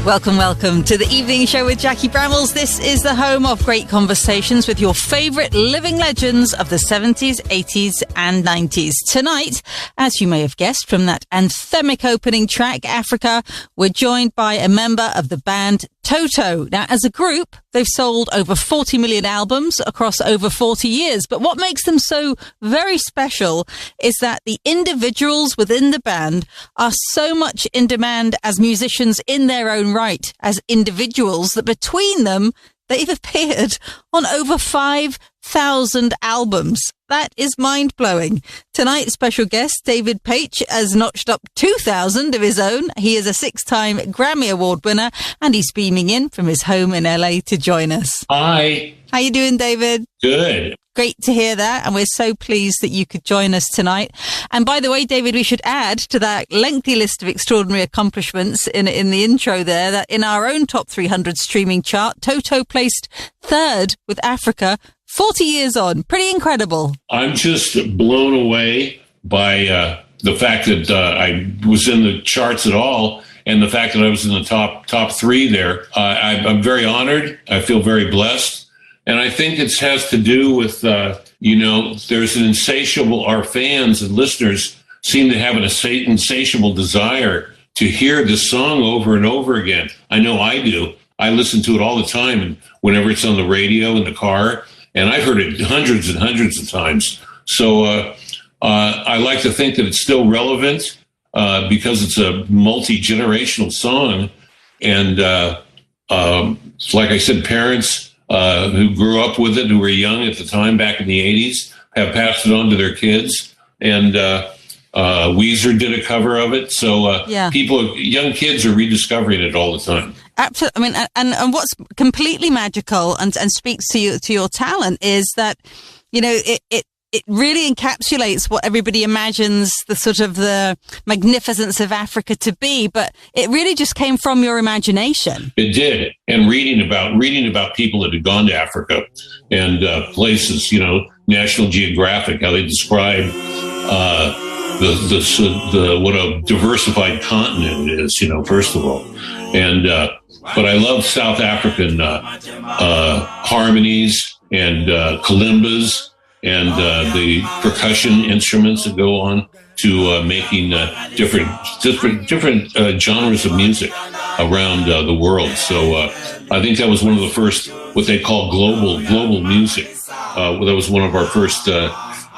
Welcome to the evening show with Jackie Brambles. This is the home of great conversations with your favourite living legends of the 70s, 80s and 90s. Tonight, as you may have guessed from that anthemic opening track, Africa, we're joined by a member of the band Toto. Now, as a group, they've sold over 40 million albums across over 40 years. But what makes them so very special is that the individuals within the band are so much in demand as musicians in their own right, as individuals, that between them, they've appeared on over 5,000 albums. That is mind-blowing. Tonight's special guest, David Paich, has notched up 2,000 of his own. He is a 6-time Grammy Award winner, and he's beaming in from his home in LA to join us. Hi. How you doing, David? Good. Great to hear that, and we're so pleased that you could join us tonight. And by the way, David, we should add to that lengthy list of extraordinary accomplishments in the intro there, that in our own top 300 streaming chart, Toto placed third with Africa 40 years on. Pretty incredible. I'm just blown away by the fact that I was in the charts at all, and the fact that I was in the top three there. I'm very honored. I feel very blessed. And I think it has to do with, there's an insatiable, our fans and listeners seem to have an insatiable desire to hear this song over and over again. I know I do. I listen to it all the time, and whenever it's on the radio, in the car, and I've heard it hundreds and hundreds of times. So I like to think that it's still relevant because it's a multi-generational song. And like I said, parents who grew up with it, who were young at the time back in the 80s, have passed it on to their kids. And Weezer did a cover of it. So young kids are rediscovering it all the time. Absolutely. I mean, and what's completely magical and speaks to your talent is that, it really encapsulates what everybody imagines the sort of the magnificence of Africa to be, but it really just came from your imagination. It did. And reading about people that had gone to Africa and places, National Geographic, how they describe what a diversified continent it is, first of all. And but I love South African harmonies and kalimbas and the percussion instruments that go on to making different genres of music around the world. So I think that was one of the first, what they call global music. That was one of our first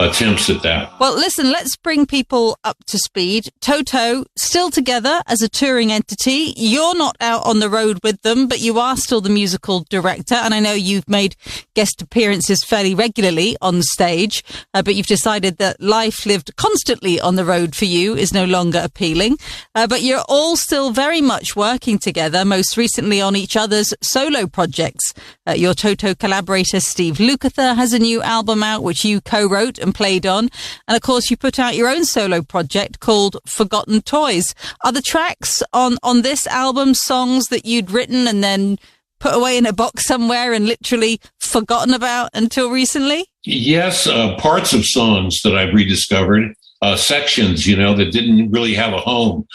attempts at that. Well, listen, let's bring people up to speed. Toto, still together as a touring entity. You're not out on the road with them, but you are still the musical director. And I know you've made guest appearances fairly regularly on the stage, but you've decided that life lived constantly on the road for you is no longer appealing. But you're all still very much working together, most recently on each other's solo projects. Your Toto collaborator, Steve Lukather, has a new album out, which you co-wrote and played on. And of course, you put out your own solo project called Forgotten Toys. Are the tracks on this album songs that you'd written and then put away in a box somewhere and literally forgotten about until recently? Yes, parts of songs that I've rediscovered, sections, that didn't really have a home.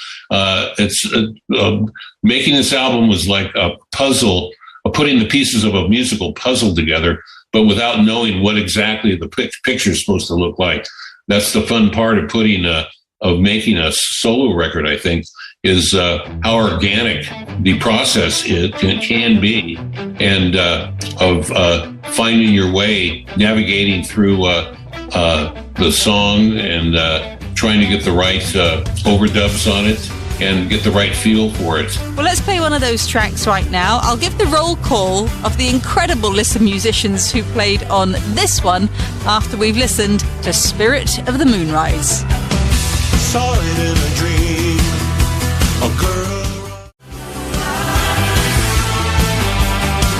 Making this album was like a puzzle, putting the pieces of a musical puzzle together, but without knowing what exactly the picture is supposed to look like. That's the fun part of making a solo record, I think, is how organic the process can be, and of finding your way, navigating through the song and trying to get the right overdubs on it and get the right feel for it. Well, let's play one of those tracks right now. I'll give the roll call of the incredible list of musicians who played on this one after we've listened to Spirit of the Moonrise. Saw it in a dream, a girl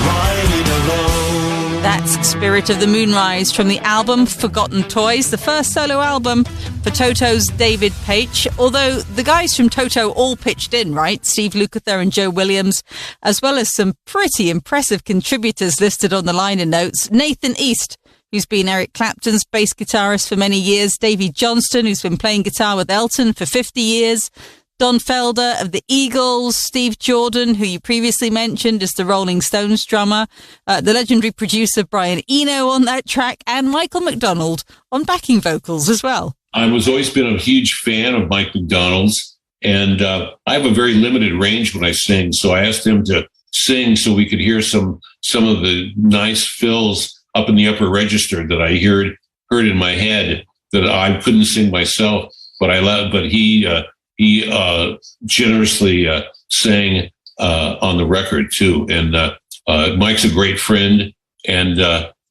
riding alone. That's Spirit of the Moonrise from the album Forgotten Toys, the first solo album for Toto's David Paich. Although the guys from Toto all pitched in, right? Steve Lukather and Joe Williams, as well as some pretty impressive contributors listed on the liner notes. Nathan East, who's been Eric Clapton's bass guitarist for many years. Davey Johnston, who's been playing guitar with Elton for 50 years. Don Felder of the Eagles, Steve Jordan, who you previously mentioned as the Rolling Stones drummer, the legendary producer Bryan on that track, and Michael McDonald on backing vocals as well. I was always been a huge fan of Mike McDonald's, and I have a very limited range when I sing, so I asked him to sing so we could hear some of the nice fills up in the upper register that I heard in my head that I couldn't sing myself, but he generously sang on the record too. And Mike's a great friend, and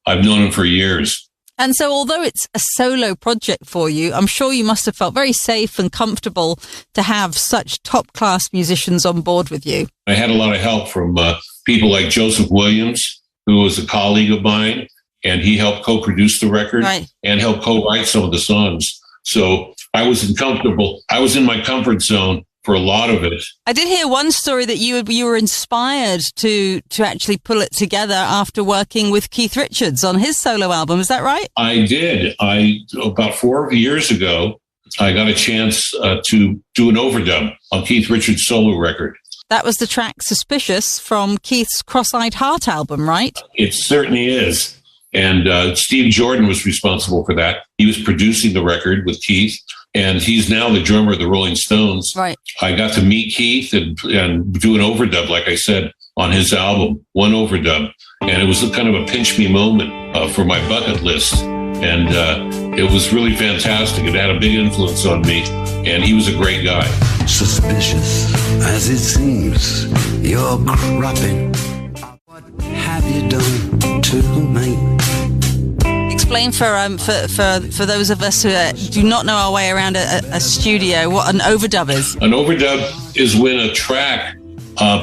I've known him for years. And so although it's a solo project for you, I'm sure you must have felt very safe and comfortable to have such top-class musicians on board with you. I had a lot of help from people like Joseph Williams, who was a colleague of mine, and he helped co-produce the record and helped co-write some of the songs. So I was in my comfort zone for a lot of it. I did hear one story that you were inspired to actually pull it together after working with Keith Richards on his solo album. Is that right? I did. About 4 years ago, I got a chance to do an overdub on Keith Richards' solo record. That was the track Suspicious from Keith's Cross-Eyed Heart album, right? It certainly is. And Steve Jordan was responsible for that. He was producing the record with Keith, and he's now the drummer of the Rolling Stones. Right. I got to meet Keith and do an overdub, like I said, on his album, one overdub. And it was a kind of a pinch me moment for my bucket list. And it was really fantastic. It had a big influence on me, and he was a great guy. Suspicious as it seems, you're cropping. What have you done to me? Explain for those of us who do not know our way around a studio what an overdub is. An overdub is when a track,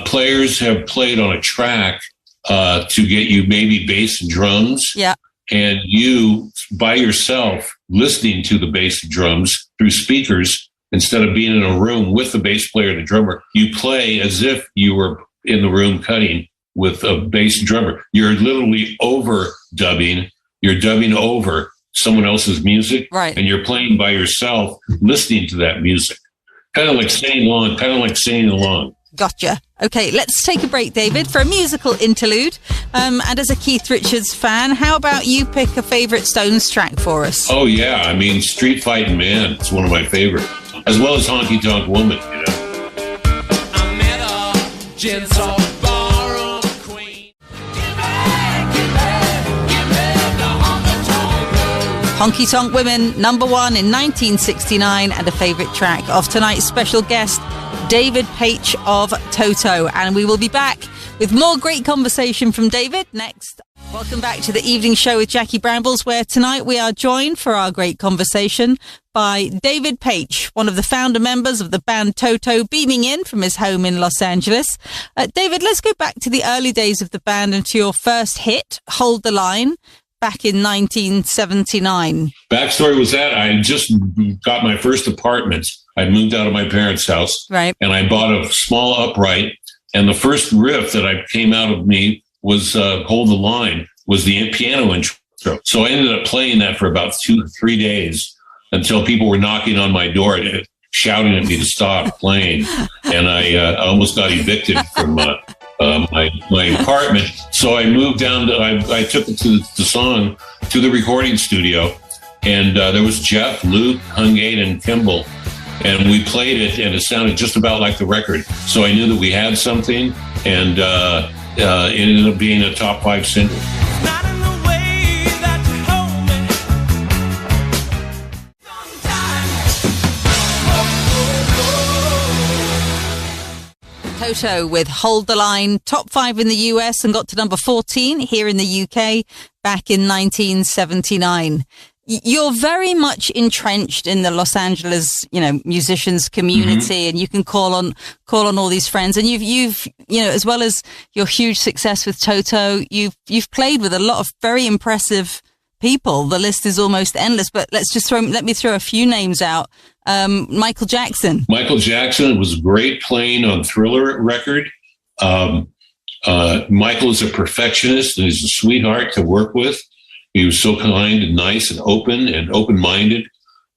players have played on a track to get you maybe bass and drums. Yeah. And you, by yourself, listening to the bass and drums through speakers, instead of being in a room with the bass player and the drummer, you play as if you were in the room cutting with a bass and drummer. You're literally overdubbing. You're dubbing over someone else's music, right? And you're playing by yourself, listening to that music. Kind of like singing along. Gotcha. Okay, let's take a break, David, for a musical interlude. And as a Keith Richards fan, how about you pick a favorite Stones track for us? Oh, yeah. I mean, Street Fightin' Man. It's one of my favorites. As well as Honky Tonk Woman, you know. I met a gentle ballroom queen. Honky Tonk Women, #1 in 1969, and a favorite track of tonight's special guest, David Paich of Toto. And we will be back with more great conversation from David next. Welcome back to the evening show with Jackie Brambles, where tonight we are joined for our great conversation by David Paich, one of the founder members of the band Toto, beaming in from his home in Los Angeles. David, let's go back to the early days of the band and to your first hit, Hold the Line, back in 1979. Backstory was that I just got my first apartment. I moved out of my parents' house, right, and I bought a small upright. And the first riff that came out of me was Hold the Line, was the piano intro. So I ended up playing that for about 2-3 days until people were knocking on my door, shouting at me to stop playing. And I almost got evicted from my apartment. So I moved down I took it to the song to the recording studio. And there was Jeff, Luke, Hungate, and Kimball. And we played it, and it sounded just about like the record. So I knew that we had something, and it ended up being a top 5 single. Not in the way that you hold me. Toto with Hold the Line, top 5 in the US and got to number 14 here in the UK back in 1979. You're very much entrenched in the Los Angeles, musicians community, and you can call on all these friends. And you've as well as your huge success with Toto, you've played with a lot of very impressive people. The list is almost endless, but let me throw a few names out. Michael Jackson. Michael Jackson was great playing on Thriller record. Michael is a perfectionist and he's a sweetheart to work with. He was so kind and nice and open-minded.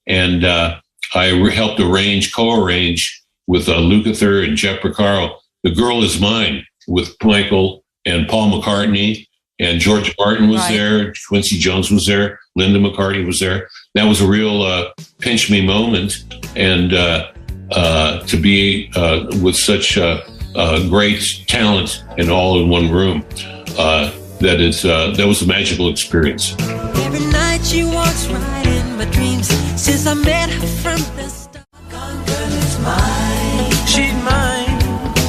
And I helped co-arrange with Lukather and Jeff Porcaro. The Girl Is Mine with Michael and Paul McCartney, and George Martin was there. Quincy Jones was there. Linda McCartney was there. That was a real pinch me moment. And to be with such great talent and all in one room, that was a magical experience. Every night she walks right in my dreams. Since I met her from the start, gone girl is mine. She's mine.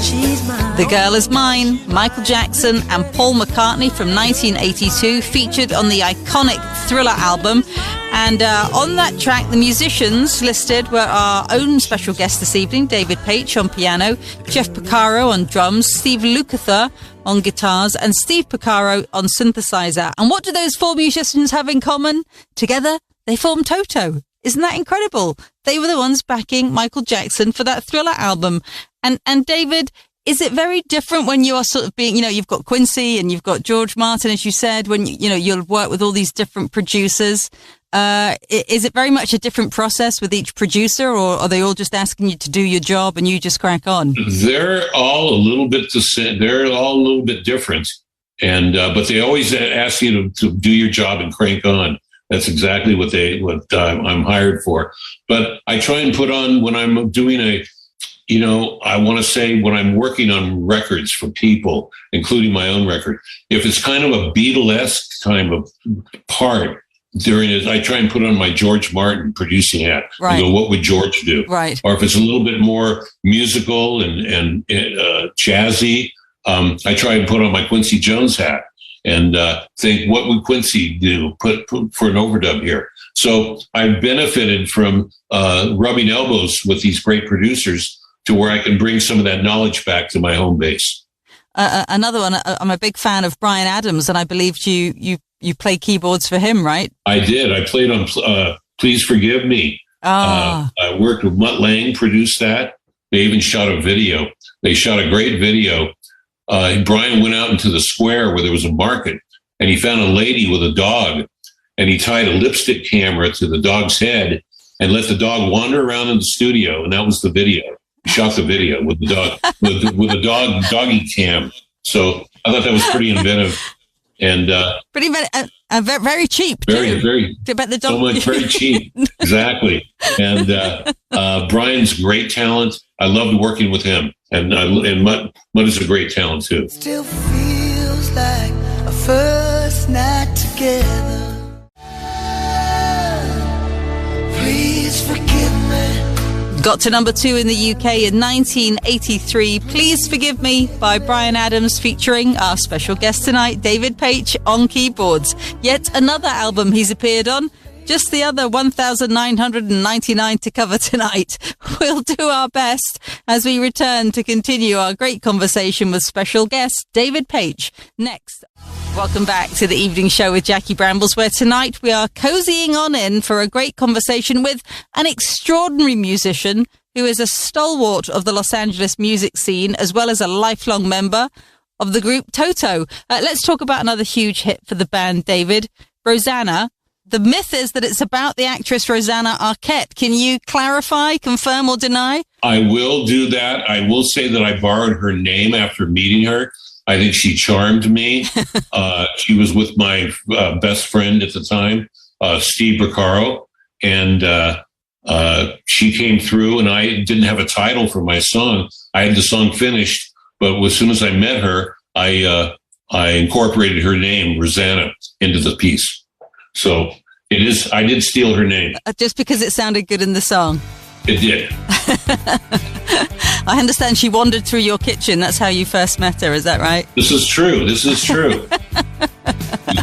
She's mine. The Girl Is Mine, Michael Jackson and Paul McCartney from 1982, featured on the iconic Thriller album. And on that track, the musicians listed were our own special guest this evening, David Paich on piano, Jeff Porcaro on drums, Steve Lukather on guitars, and Steve Porcaro on synthesizer. And what do those four musicians have in common? Together, they form Toto. Isn't that incredible? They were the ones backing Michael Jackson for that Thriller album. And David, is it very different when you are sort of being, you've got Quincy and you've got George Martin, as you said, when, you'll work with all these different producers? Is it very much a different process with each producer, or are they all just asking you to do your job and you just crack on? They're all a little bit they're all a little bit different. And, but they always ask you to do your job and crank on. That's exactly what I'm hired for. But I try and put on when I'm doing I want to say when I'm working on records for people, including my own record, if it's kind of a Beatlesque kind of part during it, I try and put on my George Martin producing hat. Right. And go, what would George do? Right. Or if it's a little bit more musical and jazzy, I try and put on my Quincy Jones hat and think, what would Quincy do? Put for an overdub here. So I've benefited from rubbing elbows with these great producers to where I can bring some of that knowledge back to my home base. Another one, I'm a big fan of Bryan Adams, and I believed you play keyboards for him, right? I did. I played on Please Forgive Me. I worked with Mutt Lange, produced that. They even shot a video. They shot a great video. Bryan went out into the square where there was a market, and he found a lady with a dog, and he tied a lipstick camera to the dog's head and let the dog wander around in the studio, and that was the video. Shot the video with the dog, with a doggy cam. So I thought that was pretty inventive and pretty very cheap. Very, too. very. Bet the dog. So much very cheap. Exactly. And Bryan's great talent. I loved working with him, and Mutt is a great talent too. Still feels like a first night together. Please forgive me. Got to number 2 in the UK in 1983. Please Forgive Me by Bryan Adams, featuring our special guest tonight, David Paich, on keyboards. Yet another album he's appeared on. Just the other 1,999 to cover tonight. We'll do our best as we return to continue our great conversation with special guest David Paich next. Welcome back to the evening show with Jackie Brambles, where tonight we are cozying on in for a great conversation with an extraordinary musician who is a stalwart of the Los Angeles music scene, as well as a lifelong member of the group Toto. Let's talk about another huge hit for the band, David, Rossanna. The myth is that it's about the actress Rossanna Arquette. Can you clarify, confirm, or deny? I will do that. I will say that I borrowed her name after meeting her. I think she charmed me. She was with my best friend at the time, Steve Porcaro, and she came through, and I didn't have a title for my song. I had the song finished, but as soon as I met her, I incorporated her name, Rossanna, into the piece. So it is. I did steal her name. Just because it sounded good in the song? It did. I understand she wandered through your kitchen. That's how you first met her. Is that right? This is true. You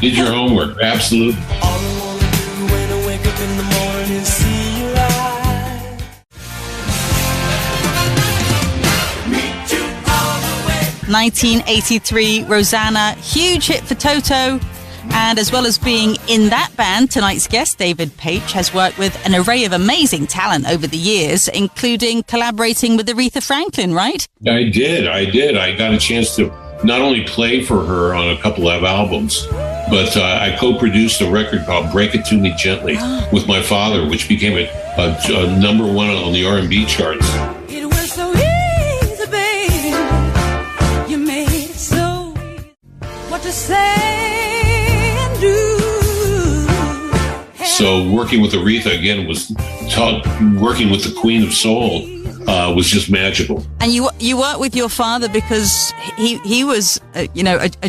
did your homework. Absolutely. All I wanna do when I wake up in the morning is see your eyes. Meet you all the way. 1983, Rossanna, huge hit for Toto. And as well as being in that band, tonight's guest, David Paich, has worked with an array of amazing talent over the years, including collaborating with Aretha Franklin, right? I did. I got a chance to not only play for her on a couple of albums, but I co-produced a record called Break It To Me Gently with my father, which became a number one on the R&B charts. It was so So working with Aretha again working with the Queen of Soul was just magical. And you worked with your father because he was a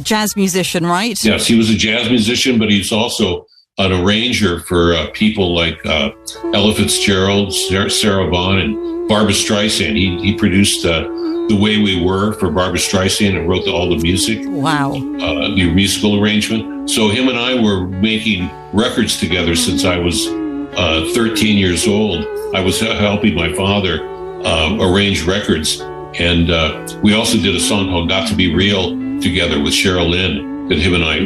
jazz musician, right? Yes, he was a jazz musician, but he's also an arranger for people like Ella Fitzgerald, Sarah Vaughan, and Barbra Streisand. He produced The Way We Were for Barbra Streisand and wrote all the music. Wow. The musical arrangement. So him and I were making records together since I was 13 years old. I was helping my father arrange records. And we also did a song called Got to Be Real together with Cheryl Lynn that him and I,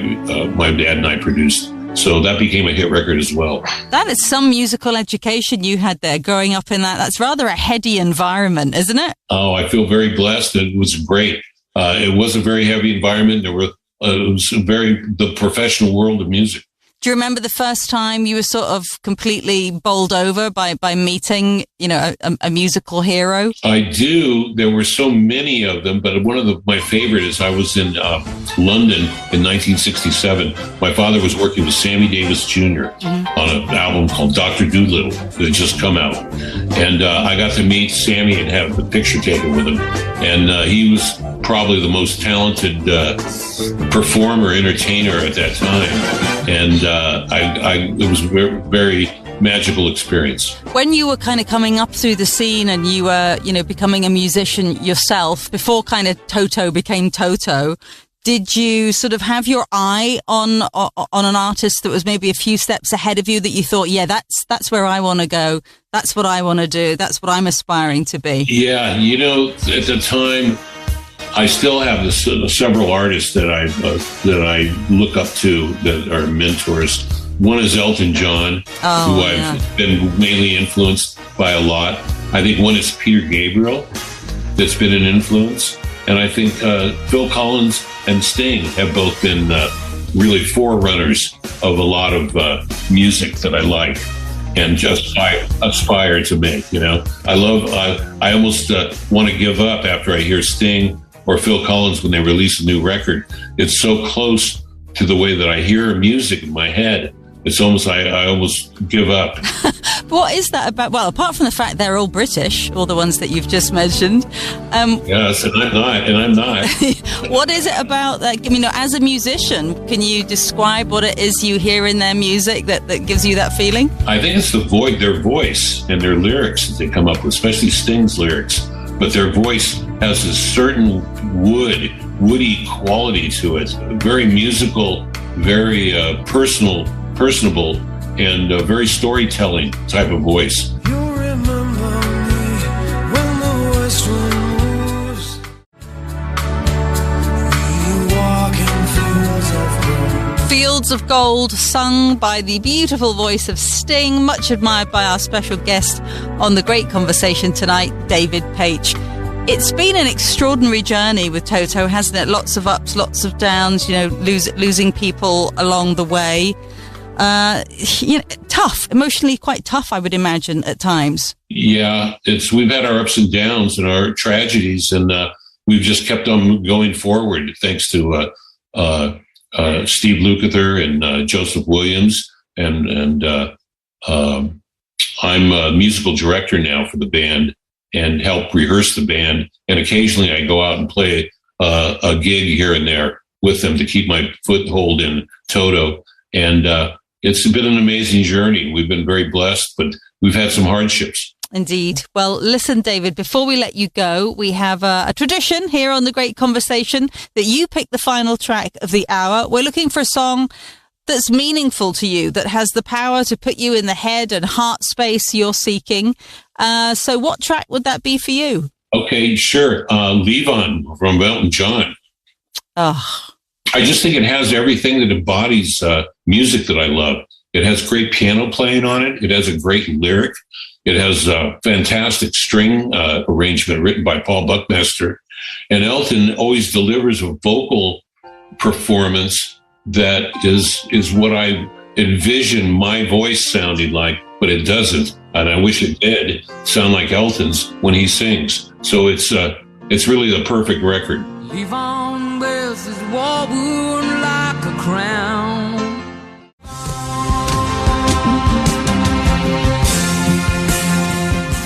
my dad and I produced. So that became a hit record as well. That is some musical education you had there growing up in that. That's rather a heady environment, isn't it? Oh, I feel very blessed. It was great. It was a very heavy environment. It was the professional world of music. Do you remember the first time you were sort of completely bowled over by meeting, a musical hero? I do. There were so many of them, but one of my favorite is I was in London in 1967. My father was working with Sammy Davis Jr. On an album called Dr. Dolittle that had just come out. And I got to meet Sammy and have the picture taken with him. And he was probably the most talented performer, entertainer at that time. And it was a very, very magical experience. When you were kind of coming up through the scene and you were, becoming a musician yourself, before kind of Toto became Toto, did you sort of have your eye on an artist that was maybe a few steps ahead of you that you thought, yeah, that's where I want to go. That's what I want to do. That's what I'm aspiring to be. Yeah. At the time, I still have several artists that I look up to that are mentors. One is Elton John, who I've been mainly influenced by a lot. I think one is Peter Gabriel, that's been an influence. And I think Phil Collins and Sting have both been really forerunners of a lot of music that I like and just aspire to make. I almost want to give up after I hear Sting or Phil Collins when they release a new record. It's so close to the way that I hear music in my head. It's almost, I almost give up. What is that about? Well, apart from the fact they're all British, all the ones that you've just mentioned. Yes, and I'm not. What is it about, as a musician, can you describe what it is you hear in their music that gives you that feeling? I think it's their voice and their lyrics that they come up with, especially Sting's lyrics. But their voice has a certain woody quality to it. Very musical, very personable, and very storytelling type of voice. You'll remember me when the west wind moves. We walk in fields of gold. Fields of Gold, sung by the beautiful voice of Sting, much admired by our special guest on The Great Conversation tonight, David Paich. It's been an extraordinary journey with Toto, hasn't it? Lots of ups, lots of downs, losing people along the way. Tough, emotionally quite tough, I would imagine, at times. Yeah, we've had our ups and downs and our tragedies, and we've just kept on going forward thanks to Steve Lukather and Joseph Williams, and I'm a musical director now for the band and help rehearse the band, and occasionally I go out and play a gig here and there with them to keep my foothold in Toto, and it's been an amazing journey. We've been very blessed, but we've had some hardships. Indeed. Well, listen, David, before we let you go, we have a tradition here on The Great Conversation that you pick the final track of the hour. We're looking for a song that's meaningful to you, that has the power to put you in the head and heart space you're seeking. So what track would that be for you? Okay, sure. Leave On from Elton John. Oh. I just think it has everything that embodies music that I love. It has great piano playing on it. It has a great lyric. It has a fantastic string arrangement written by Paul Buckmaster. And Elton always delivers a vocal performance that is what I envision my voice sounding like, but it doesn't. And I wish it did sound like Elton's when he sings. So it's really the perfect record. Leave on wears his war wound like a crown.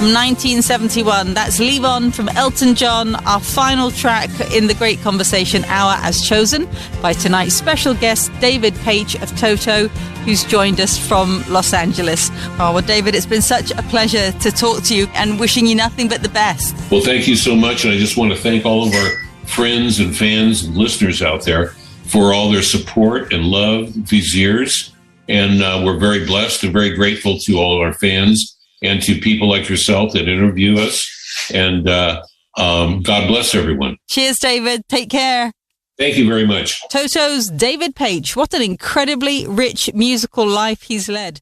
from 1971. That's Leave On from Elton John, our final track in the Great Conversation Hour, as chosen by tonight's special guest, David Paich of Toto, who's joined us from Los Angeles. Oh, well, David, it's been such a pleasure to talk to you and wishing you nothing but the best. Well, thank you so much. And I just want to thank all of our friends and fans and listeners out there for all their support and love these years. And we're very blessed and very grateful to all of our fans and to people like yourself that interview us. And God bless everyone. Cheers, David. Take care. Thank you very much. Toto's David Paich. What an incredibly rich musical life he's led.